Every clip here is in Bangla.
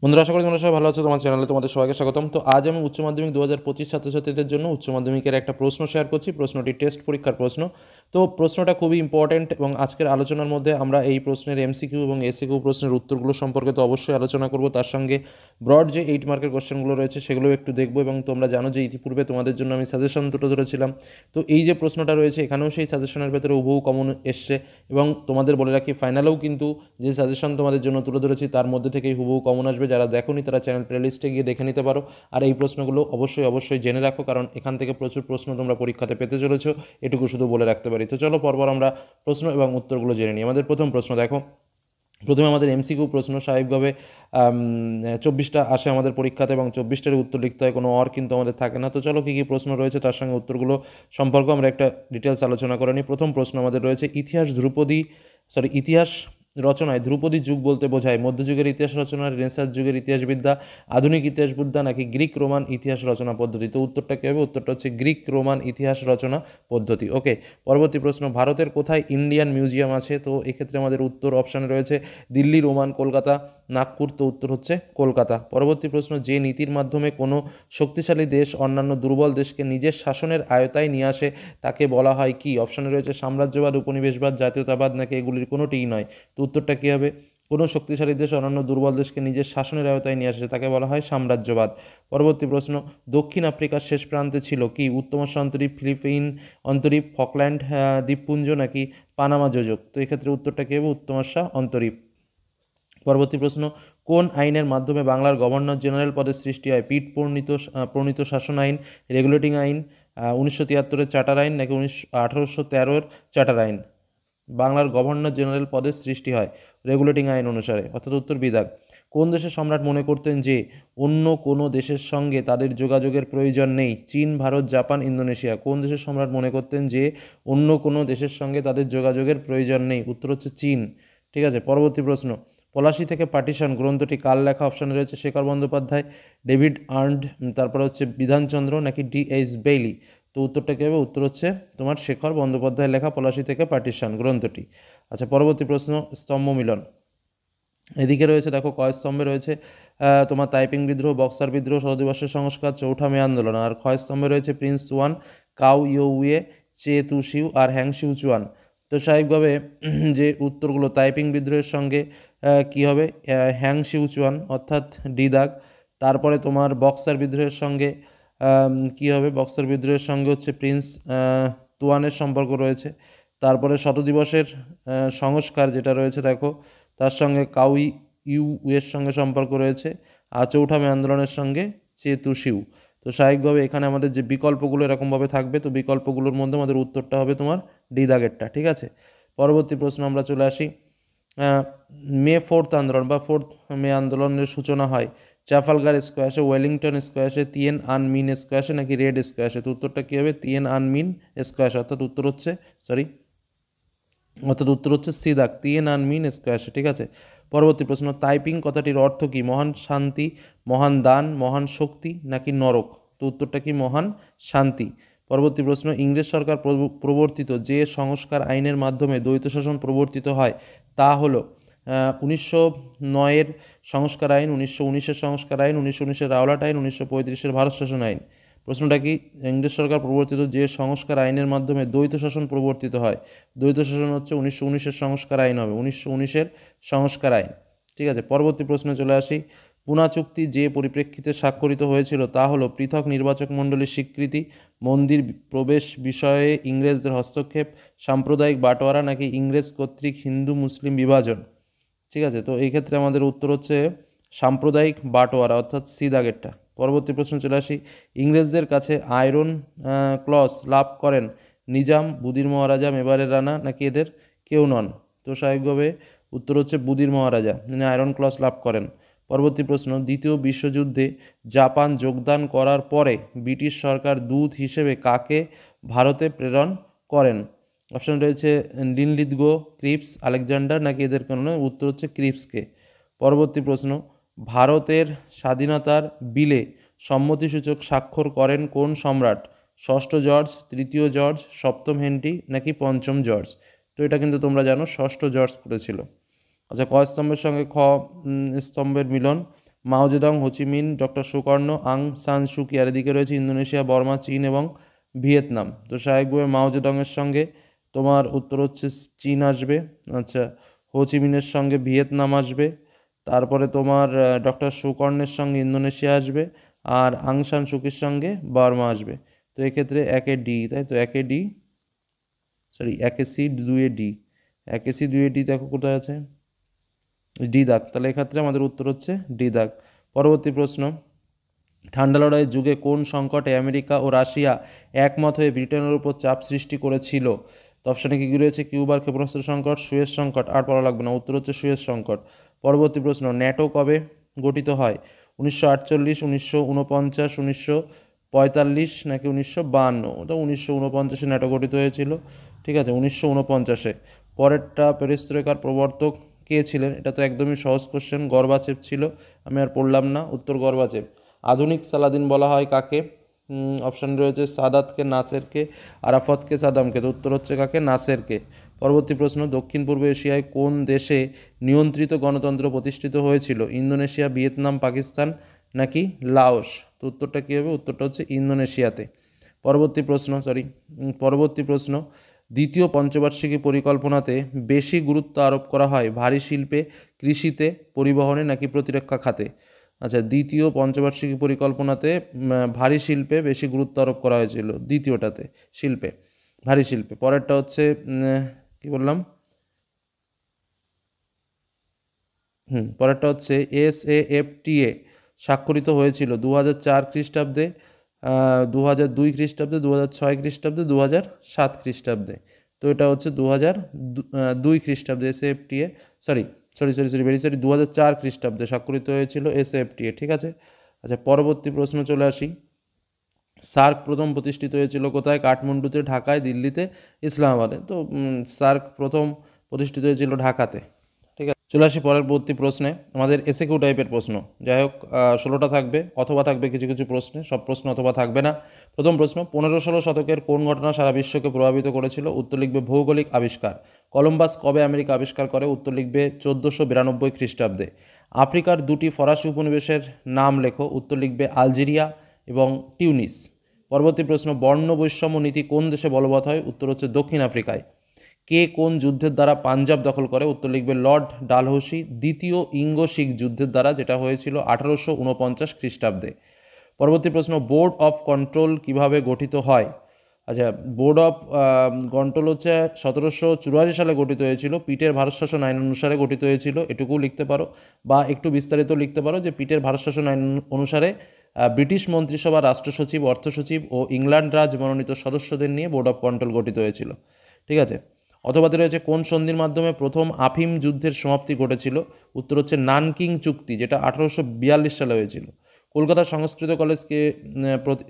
বন্ধুরা, আশা করি তোমরা সবাই ভালো আছো। তোমার চ্যানেলে তোমাদের সবাইকে স্বাগতম। তো আজ আমি উচ্চ মাধ্যমিক 2025 ছাত্রছাত্রীদের জন্য উচ্চ মাধ্যমিকের একটা প্রশ্ন শেয়ার করছি। প্রশ্নটি টেস্ট পরীক্ষার প্রশ্ন। তো প্রশ্নটা খুবই ইম্পর্ট্যান্ট এবং আজকের আলোচনার মধ্যে আমরা এই প্রশ্নের এমসিকিউ এবং এসিকিউ প্রশ্নের উত্তরগুলো সম্পর্কে তো অবশ্যই আলোচনা করব। তার সঙ্গে ব্রড যে 8 মার্কের কোশ্চেনগুলো রয়েছে সেগুলোও একটু দেখবো। এবং তোমরা জানো যে ইতিপূর্বে তোমাদের জন্য আমি সাজেশন দুটো ধরেছিলাম। তো এই যে প্রশ্নটা রয়েছে এখানেও সেই সাজেশনের ভেতরে হুবহু কমন এসছে। এবং তোমাদের বলে রাখি, ফাইনালেও কিন্তু যে সাজেশন তোমাদের জন্য তুলে ধরেছি তার মধ্যে থেকেই হুবহু কমন আসবে। যারা দেখোনি তারা চ্যানেল প্লেলিস্টে গিয়ে দেখে নিতে পারো। আর এই প্রশ্নগুলো অবশ্যই জেনে রাখো, কারণ এখান থেকে প্রচুর প্রশ্ন তোমরা পরীক্ষাতে পেতে চলেছো, এটুকু শুধু বলে রাখতে পারি। তো চলো পরপর আমরা প্রশ্ন এবং উত্তরগুলো জেনে নিই। আমাদের প্রথম প্রশ্ন দেখো। প্রথমে আমাদের এমসিকিউ প্রশ্ন স্বাভাবিকভাবে 24টা আসে আমাদের পরীক্ষাতে এবং 24টার উত্তর লিখতে হয়, কোনো কিন্তু আমাদের থাকে না। তো চলো কী কী প্রশ্ন রয়েছে তার সঙ্গে উত্তরগুলো সম্পর্কে আমরা একটা ডিটেলস আলোচনা করে নিই। প্রথম প্রশ্ন আমাদের রয়েছে, ইতিহাস রচনায় ধ্রুপদী যুগ বলতে বোঝায় মধ্যযুগের ইতিহাস রচনা, রেনেসাঁস যুগের ইতিহাসবিদ্যা, আধুনিক ইতিহাসবিদ্যা নাকি গ্রিক রোমান ইতিহাস রচনা পদ্ধতি? তো উত্তরটা কী হবে? উত্তরটা হচ্ছে গ্রিক রোমান ইতিহাস রচনা পদ্ধতি। ওকে, পরবর্তী প্রশ্ন, ভারতের কোথায় ইন্ডিয়ান মিউজিয়াম আছে? তো এক্ষেত্রে আমাদের উত্তর অপশানে রয়েছে দিল্লি, রোমান, কলকাতা, নাগপুর। তো উত্তর হচ্ছে কলকাতা। পরবর্তী প্রশ্ন, যে নীতির মাধ্যমে কোনো শক্তিশালী দেশ অন্যান্য দুর্বল দেশকে নিজের শাসনের আয়তায় নিয়ে আসে তাকে বলা হয় কি? অপশানে রয়েছে সাম্রাজ্যবাদ, উপনিবেশবাদ, জাতীয়তাবাদ নাকি এগুলির কোনোটিই নয়? তো উত্তরটা কী হবে? কোনো শক্তিশালী দেশ অন্যান্য দুর্বল দেশকে নিজের শাসনের আয়তায় নিয়ে আসে তাকে বলা হয় সাম্রাজ্যবাদ। পরবর্তী প্রশ্ন, দক্ষিণ আফ্রিকার শেষ প্রান্তে ছিল কি? উত্তমস্যা অন্তরীপ, ফিলিপাইন অন্তরীপ, ফকল্যান্ড দ্বীপপুঞ্জ নাকি পানামা যোজক? তো এক্ষেত্রে উত্তরটা কী হবে? উত্তমস্যা অন্তরীপ। পরবর্তী প্রশ্ন, কোন আইনের মাধ্যমে বাংলার গভর্নর জেনারেল পদের সৃষ্টি হয়? পিট প্রণীত শাসন আইন, রেগুলেটিং আইন, 1973-এর চার্টার আইন নাকি 1813-এর চার্টার আইন? বাংলার গভর্নর জেনারেল পদের সৃষ্টি হয় রেগুলেটিং আইন অনুসারে, অর্থাৎ উত্তর বিভাগ। কোন দেশের সম্রাট মনে করতেন যে অন্য কোনো দেশের সঙ্গে তাদের যোগাযোগের প্রয়োজন নেই? চীন, ভারত, জাপান, ইন্দোনেশিয়া। কোন দেশের সম্রাট মনে করতেন যে অন্য কোনো দেশের সঙ্গে তাদের যোগাযোগের প্রয়োজন নেই? উত্তর হচ্ছে চীন। ঠিক আছে, পরবর্তী প্রশ্ন, পলাশী থেকে পার্টিশন গ্রন্থটি কার লেখা? অপশানে রয়েছে শেখর বন্দ্যোপাধ্যায়, ডেভিড আর্নড, তারপরে হচ্ছে বিধানচন্দ্র নাকি ডি.এইচ. বেইলি? তো উত্তরটা কী হবে? উত্তর হচ্ছে তোমার শেখর বন্দ্যোপাধ্যায়ের লেখা পলাশী থেকে পার্টিশন গ্রন্থটি। আচ্ছা, পরবর্তী প্রশ্ন, স্তম্ভ মিলন। এদিকে রয়েছে দেখো কয় স্তম্ভে রয়েছে তোমার তাইপিং বিদ্রোহ, বক্সার বিদ্রোহ, শতদিবসের সংস্কার, চৌঠা মে আন্দোলন। আর ক্ষয় স্তম্ভে রয়েছে প্রিন্স চুয়ান, কাউ ইউয়ে, চে তুশিউ আর হ্যাংশিউ চুয়ান। তো স্বাভাবিকভাবে যে উত্তরগুলো তাইপিং বিদ্রোহের সঙ্গে কী হবে? হ্যাংশিউ চুয়ান অর্থাৎ ডি দাগ। তারপরে তোমার বক্সার বিদ্রোহের সঙ্গে কী হবে? বক্সার বিদ্রোহের সঙ্গে হচ্ছে প্রিন্স তুয়ানের সম্পর্ক রয়েছে। তারপরে শতদিবসের সংস্কার যেটা রয়েছে দেখো, তার সঙ্গে কাউই এর সঙ্গে সম্পর্ক রয়েছে। আর চৌঠা মে আন্দোলনের সঙ্গে চেতুশিউ। তো স্বাভাবিকভাবে এখানে আমাদের যে বিকল্পগুলো এরকমভাবে থাকবে, তো বিকল্পগুলোর মধ্যে আমাদের উত্তরটা হবে তোমার ডি দাগেরটা। ঠিক আছে, পরবর্তী প্রশ্ন আমরা চলে আসি। মে 4th আন্দোলন বা 4th মে আন্দোলনের সূচনা হয় ট্রাফালগার স্কোয়াশে, ওয়েলিংটন স্কোয়াশে, তিয়েন আন মিন স্কোয়াশে নাকি রেড স্কোয়াশে? তো উত্তরটা কী হবে? তিয়েন আন মিন স্কোয়াশে, অর্থাৎ উত্তর হচ্ছে সিদাক, তিয়েন আন মিন স্কোয়াশে। ঠিক আছে, পরবর্তী প্রশ্ন, তাইপিং কথাটির অর্থ কি? মহান শান্তি, মহান দান, মহান শক্তি নাকি নরক? তো উত্তরটা কি? মহান শান্তি। পরবর্তী প্রশ্ন, ইংরেজ সরকার প্রবর্তিত যে সংস্কার আইনের মাধ্যমে দ্বৈত শাসন প্রবর্তিত হয় তা হলো 1909-এর সংস্কার আইন, 1919-এর সংস্কার আইন, 1919-এর রাওলাট আইন, 1935-এর ভারত শাসন আইন। প্রশ্নটা কি? ইংরেজ সরকার প্রবর্তিত যে সংস্কার আইনের মাধ্যমে দ্বৈত শাসন প্রবর্তিত হয়, দ্বৈত শাসন হচ্ছে 1919-এর সংস্কার আইন হবে, 1919-এর সংস্কার আইন। ঠিক আছে, পরবর্তী প্রশ্নে চলে আসি। পুনা চুক্তি যে পরিপ্রেক্ষিতে স্বাক্ষরিত হয়েছিল তা হলো পৃথক নির্বাচক মণ্ডলীর স্বীকৃতি, মন্দির প্রবেশ বিষয়ে ইংরেজদের হস্তক্ষেপ, সাম্প্রদায়িক বাটোয়ারা নাকি ইংরেজ কর্তৃক হিন্দু মুসলিম বিভাজন? ঠিক আছে, তো এই ক্ষেত্রে আমাদের উত্তর হচ্ছে সাম্প্রদায়িক বাটোয়ারা, অর্থাৎ সি দাগেরটা। পরবর্তী প্রশ্ন চলে আসি। ইংরেজদের কাছে আয়রন ক্লস লাভ করেন নিজাম, বুদির মহারাজা, মেবারের রানা নাকি এদের কেউ নন? তো স্বাভাবিকভাবে উত্তর হচ্ছে বুদির মহারাজা, তিনি আয়রন ক্লস লাভ করেন। পরবর্তী প্রশ্ন, দ্বিতীয় বিশ্বযুদ্ধে জাপান যোগদান করার পরে ব্রিটিশ সরকার দূত হিসেবে কাকে ভারতে প্রেরণ করেন? অপশন রয়েছে লিনলিথগো, ক্রিপস, আলেকজান্ডার নাকি এদের কারণে? উত্তর হচ্ছে ক্রিপসকে। পরবর্তী প্রশ্ন, ভারতের স্বাধীনতার বিলে সম্মতিসূচক স্বাক্ষর করেন কোন সম্রাট? ষষ্ঠ জর্জ, তৃতীয় জর্জ, সপ্তম হেনরি নাকি পঞ্চম জর্জ? তো এটা কিন্তু তোমরা জানো ষষ্ঠ জর্জ করেছিল। আচ্ছা, ক স্তম্ভের সঙ্গে খ স্তম্ভের মিলন। মাও জেদং, হোচিমিন, ডক্টর সুকর্ণ, আং সান সুকি। আর এদিকে রয়েছে ইন্দোনেশিয়া, বর্মা, চীন এবং ভিয়েতনাম। তো স্বাভাবিকভাবে মাও জেদংয়ের সঙ্গে তোমার উত্তর হচ্ছে চীন আসবে। আচ্ছা, হোচিমিনের সঙ্গে ভিয়েতনাম আসবে। তারপরে তোমার ডক্টর সুকর্ণের সঙ্গে ইন্দোনেশিয়া আসবে। আর আং সান সুকির সঙ্গে বার্মা আসবে। তো এক্ষেত্রে একে ডি, তাই তো একে ডি, সরি একে সি দুয়ে ডি, একে সি দুয়ে ডি দেখো কোথায় আছে, ডি দাগ। তাহলে এক্ষেত্রে আমাদের উত্তর হচ্ছে ডি দাগ। পরবর্তী প্রশ্ন, ঠান্ডা লড়াইয়ের যুগে কোন সংকটে আমেরিকা ও রাশিয়া একমত হয়ে ব্রিটেনের উপর চাপ সৃষ্টি করেছিল? তো অপশানে কী কী রয়েছে? কিউবার ক্ষেপণাস্ত্র সংকট, সুয়েজ সংকট, আর পড়া লাগবে না, উত্তর হচ্ছে সুয়েজ সংকট। পরবর্তী প্রশ্ন, ন্যাটো কবে গঠিত হয়? 1948, 1949, 1945 নাকি 1952? ওটা 1949-এ ন্যাটো গঠিত হয়েছিল। ঠিক আছে, 1949-এ। পরেরটা, পেরেস্ত্রয়কার প্রবর্তক কে ছিলেন? এটা তো একদমই সহজ কোশ্চেন, গর্বাচেভ ছিল। আমি আর পড়লাম না, উত্তর গর্বাচেভ। আধুনিক সালাদিন বলা হয় কাকে? অপশান রয়েছে সাদাতকে, নাসেরকে, আরাফাতকে, সাদামকে। তো উত্তর হচ্ছে কাকে? নাসেরকে। পরবর্তী প্রশ্ন, দক্ষিণ পূর্ব এশিয়ায় কোন দেশে নিয়ন্ত্রিত গণতন্ত্র প্রতিষ্ঠিত হয়েছিল? ইন্দোনেশিয়া, ভিয়েতনাম, পাকিস্তান নাকি লাওস? তো উত্তরটা কী হবে? উত্তরটা হচ্ছে ইন্দোনেশিয়াতে। পরবর্তী প্রশ্ন, দ্বিতীয় পঞ্চবার্ষিকী পরিকল্পনাতে বেশি গুরুত্ব আরোপ করা হয় ভারী শিল্পে, কৃষিতে, পরিবহনে নাকি প্রতিরক্ষা খাতে? আচ্ছা, দ্বিতীয় পঞ্চবার্ষিকী পরিকল্পনাতে ভারী শিল্পে বেশি গুরুত্ব আরোপ করা হয়েছিল, দ্বিতীয়টাতে শিল্পে, ভারী শিল্পে। পরেরটা হচ্ছে কি বললাম, পরেরটা হচ্ছে SAFTA স্বাক্ষরিত হয়েছিল 2004 খ্রিস্টাব্দে, 2002 খ্রিস্টাব্দে, 2006 খ্রিস্টাব্দে, 2007 খ্রিস্টাব্দে। তো এটা হচ্ছে 2002 খ্রিস্টাব্দে SAFTA, sorry sorry sorry sorry very sorry 2004 খ্রিস্টাব্দে স্বাক্ষরিত হয়েছিল SAFTA। ঠিক আছে। আচ্ছা, পরবর্তী প্রশ্ন চলে আসি। সার্ক প্রথম প্রতিষ্ঠিত হয়েছিল কোথায়? কাঠমান্ডুতে, ঢাকায়, দিল্লিতে, ইসলামাবাদে। তো সার্ক প্রথম প্রতিষ্ঠিত হয়েছিল ঢাকাতে। ঠিক আছে, চলে আসি পরবর্তী প্রশ্নে। আমাদের এসএকিউ টাইপের প্রশ্ন, যাই হোক 16টা থাকবে, অথবা থাকবে কিছু কিছু প্রশ্নে, সব প্রশ্ন অথবা থাকবে না। প্রথম প্রশ্ন, 15-16 শতকের কোন ঘটনা সারা বিশ্বকে প্রভাবিত করেছিল? উত্তর লিখবে ভৌগোলিক আবিষ্কার। কলম্বাস কবে আমেরিকা আবিষ্কার করে? উত্তর লিখবে 1492 খ্রিস্টাব্দে। আফ্রিকার দুটি ফরাসি উপনিবেশের নাম লেখো। উত্তর লিখবে আলজেরিয়া এবং টিউনিস। পরবর্তী প্রশ্ন, বর্ণ বৈষম্য নীতি কোন দেশে বলবৎ হয়? উত্তর হচ্ছে দক্ষিণ আফ্রিকায়। কে কোন যুদ্ধের দ্বারা পাঞ্জাব দখল করে? উত্তর লিখবে লর্ড ডালহৌসি দ্বিতীয় ইঙ্গো শিখ যুদ্ধের দ্বারা, যেটা হয়েছিল 1849 খ্রিস্টাব্দে। পরবর্তী প্রশ্ন, বোর্ড অফ কন্ট্রোল কিভাবে গঠিত হয়? আচ্ছা, বোর্ড অফ কন্ট্রোল হচ্ছে 1784 সালে গঠিত হয়েছিল, পিটের ভারত শাসন আইন অনুসারে গঠিত হয়েছিল। এটুকু লিখতে পারো, বা একটু বিস্তারিত লিখতে পারো যে পিটের ভারত শাসন আইন অনুসারে ব্রিটিশ মন্ত্রিসভা, রাষ্ট্র সচিব, অর্থ সচিব ও ইংল্যান্ড রাজ মনোনীত সদস্যদের নিয়ে বোর্ড অফ কন্ট্রোল গঠিত হয়েছিল। ঠিক আছে। অথবাতে রয়েছে কোন সন্ধির মাধ্যমে প্রথম আফিম যুদ্ধের সমাপ্তি ঘটেছিল? উত্তর হচ্ছে নানকিং চুক্তি, যেটা 1842 সালে হয়েছিল। কলকাতা সংস্কৃত কলেজকে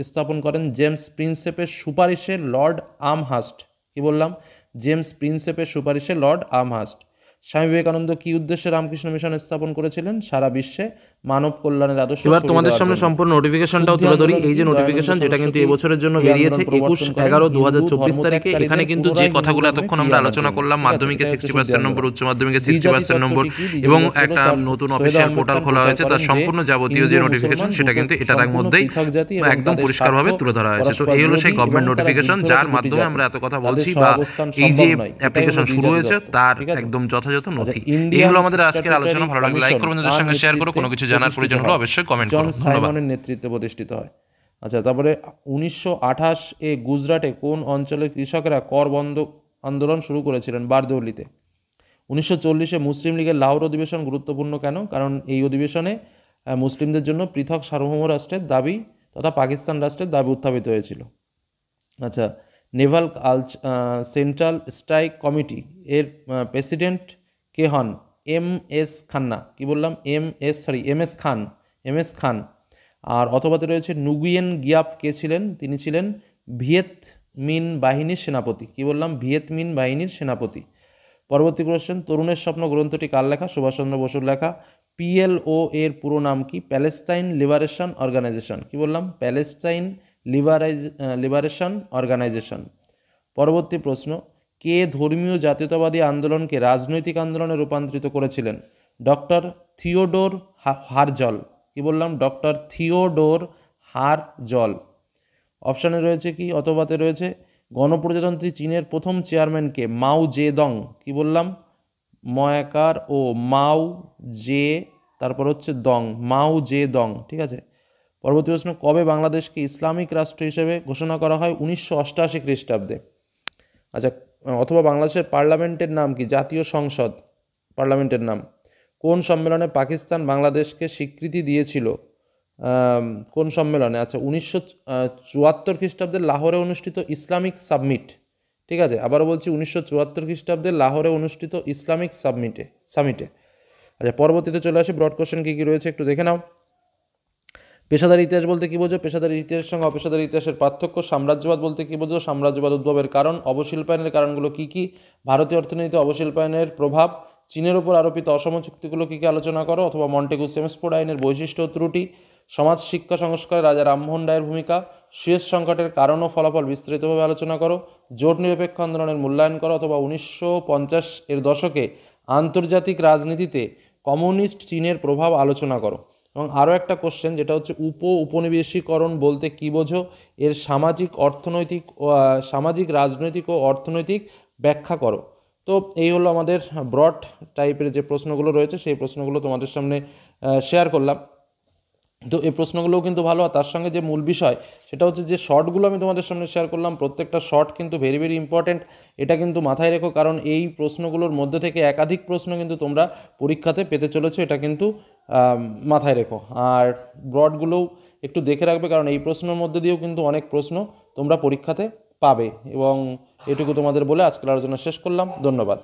স্থাপন করেন জেমস প্রিন্সেপের সুপারিশে লর্ড আমহার্স্ট। কি বললাম? জেমস প্রিন্সেপের সুপারিশে লর্ড আমহার্স্ট। স্বামী বিবেকানন্দ কি উদ্দেশ্যে রামকৃষ্ণ মিশন স্থাপন করেছিলেন? সারা বিশ্বে মানব কল্যাণের আদর্শ। এবার তোমাদের সামনে সম্পূর্ণ নোটিফিকেশনটাও তুলে ধরি। এই যে নোটিফিকেশন, যেটা কিন্তু এই বছরের জন্য বেরিয়েছে 21/11/2024 তারিখে। এখানে কিন্তু যে কথাগুলো এতক্ষণ আমরা আলোচনা করলাম, মাধ্যমিকে 60% নম্বর, উচ্চ মাধ্যমিকে 60% নম্বর, এবং একটা নতুন অফিসিয়াল পোর্টাল খোলা হয়েছে, তার সম্পূর্ণ যাবতীয় যে নোটিফিকেশন সেটা কিন্তু এটার মধ্যেই একদম পরিষ্কারভাবে তুলে ধরা হয়েছে। তো এই হলো সেই গভর্নমেন্ট নোটিফিকেশন, যার মাধ্যমে আমরা এত কথা বলছি, বা এই যে অ্যাপ্লিকেশন শুরু হয়েছে তার একদম যথাযথ নথি। এইগুলো আমাদের আজকের আলোচনা। ভালো লাগলে লাইক করো, বন্ধুদের সঙ্গে শেয়ার করো, কোনো কিছু জানার প্রয়োজন হলে অবশ্যই কমেন্ট করো। সাইমনের নেতৃত্বে প্রতিষ্ঠিত হয়। আচ্ছা, তারপরে 1928 গুজরাটে কোন অঞ্চলের কৃষকরা কর বন্ধ আন্দোলন শুরু করেছিলেন? বারদৌলিতে। 1940 মুসলিম লীগের লাহোর অধিবেশন গুরুত্বপূর্ণ কেন? কারণ এই অধিবেশনে মুসলিমদের জন্য পৃথক সার্বভৌম রাষ্ট্রের দাবি তথা পাকিস্তান রাষ্ট্রের দাবি উত্থাপিত হয়েছিল। আচ্ছা, নেভাল সেন্ট্রাল স্ট্রাইক কমিটি এর প্রেসিডেন্ট কে হন? MS খান্না। কি বললাম? MS খান। আর অথবাতে রয়েছে নুগুয়েন গিয়াপ কে ছিলেন? তিনি ছিলেন ভিয়েত মিন বাহিনীর সেনাপতি। কি বললাম? ভিয়েত মিন বাহিনীর সেনাপতি। পরবর্তী কোশ্চেন, তরুণের স্বপ্ন গ্রন্থটি কার লেখা? সুভাষচন্দ্র বসুর লেখা। PLO এর পুরো নাম কি? Palestine liberation organisation. কি বললাম? Palestine liberation organisation. পরবর্তী প্রশ্ন, কে ধর্মীয় জাতীয়তাবাদী আন্দোলনকে রাজনৈতিক আন্দোলনে রূপান্তরিত করেছিলেন? Doctor Theodor Herzl. কি বললাম? Doctor Theodor Herzl. অপশানে রয়েছে কি? অথবাতে রয়েছে গণপ্রজাতন্ত্রী চীনের প্রথম চেয়ারম্যানকে? মাও জেদং। কি বললাম? ময়াকার ও মাও জে, তারপর হচ্ছে দং, মাও জে দং। ঠিক আছে। পরবর্তী প্রশ্ন, কবে বাংলাদেশকে ইসলামিক রাষ্ট্র হিসেবে ঘোষণা করা হয়? 1988 খ্রিস্টাব্দে। আচ্ছা, অথবা বাংলাদেশের পার্লামেন্টের নাম কি? জাতীয় সংসদ পার্লামেন্টের নাম। কোন সম্মেলনে পাকিস্তান বাংলাদেশকে স্বীকৃতি দিয়েছিল? কোন সম্মেলনে? আচ্ছা, 1974 খ্রিস্টাব্দে লাহোরে অনুষ্ঠিত ইসলামিক সাবমিট। ঠিক আছে, আবারও বলছি 1974 খ্রিস্টাব্দে লাহোরে অনুষ্ঠিত ইসলামিক সামিটে। আচ্ছা, পরবর্তীতে চলে আসি ব্রড কোশ্চেন কী কী রয়েছে একটু দেখে নাও। পেশাদারি ইতিহাস বলতে কী বোঝো? পেশাদারি ইতিহাসের সঙ্গে অপেশাদারি ইতিহাসের পার্থক্য। সাম্রাজ্যবাদ বলতে কী বোঝো? সাম্রাজ্যবাদ উদ্ভবের কারণ। অবশিল্পায়নের কারণগুলো কী কী? ভারতীয় অর্থনীতিতে অবশিল্পায়নের প্রভাব। চীনের ওপর আরোপিত অসম চুক্তিগুলো কী কী আলোচনা করো। অথবা মন্টেগু সেমসফোর্ড আইনের বৈশিষ্ট্য ও ত্রুটি। সমাজ শিক্ষা সংস্কারে রাজা রামমোহন রায়ের ভূমিকা। সুয়েজ সংকটের কারণ ও ফলাফল বিস্তারিতভাবে আলোচনা করো। জোট নিরপেক্ষ আন্দোলনের মূল্যায়ন করো। অথবা 1950 এর দশকে আন্তর্জাতিক রাজনীতিতে কমিউনিস্ট চীনের প্রভাব আলোচনা করো। এবং আরও একটা কোশ্চেন, যেটা হচ্ছে উপনিবেশিকরণ বলতে কী বোঝো? এর সামাজিক রাজনৈতিক ও অর্থনৈতিক ব্যাখ্যা করো। তো এই হলো আমাদের ব্রড টাইপের যে প্রশ্নগুলো রয়েছে, সেই প্রশ্নগুলো তোমাদের সামনে শেয়ার করলাম। তো এই প্রশ্নগুলোও কিন্তু ভালো। আর তার সঙ্গে যে মূল বিষয়, সেটা হচ্ছে যে শর্টগুলো আমি তোমাদের সামনে শেয়ার করলাম, প্রত্যেকটা শর্ট কিন্তু ভেরি ভেরি ইম্পর্ট্যান্ট। এটা কিন্তু মাথায় রেখো, কারণ এই প্রশ্নগুলোর মধ্যে থেকে একাধিক প্রশ্ন কিন্তু তোমরা পরীক্ষাতে পেতে চলেছো, এটা কিন্তু মাথায় রেখো। আর ব্রডগুলোও একটু দেখে রাখবে, কারণ এই প্রশ্নের মধ্যে দিয়েও কিন্তু অনেক প্রশ্ন তোমরা পরীক্ষাতে পাবে। এবং এটুকু তোমাদের বলে আজকের আলোচনা শেষ করলাম। ধন্যবাদ।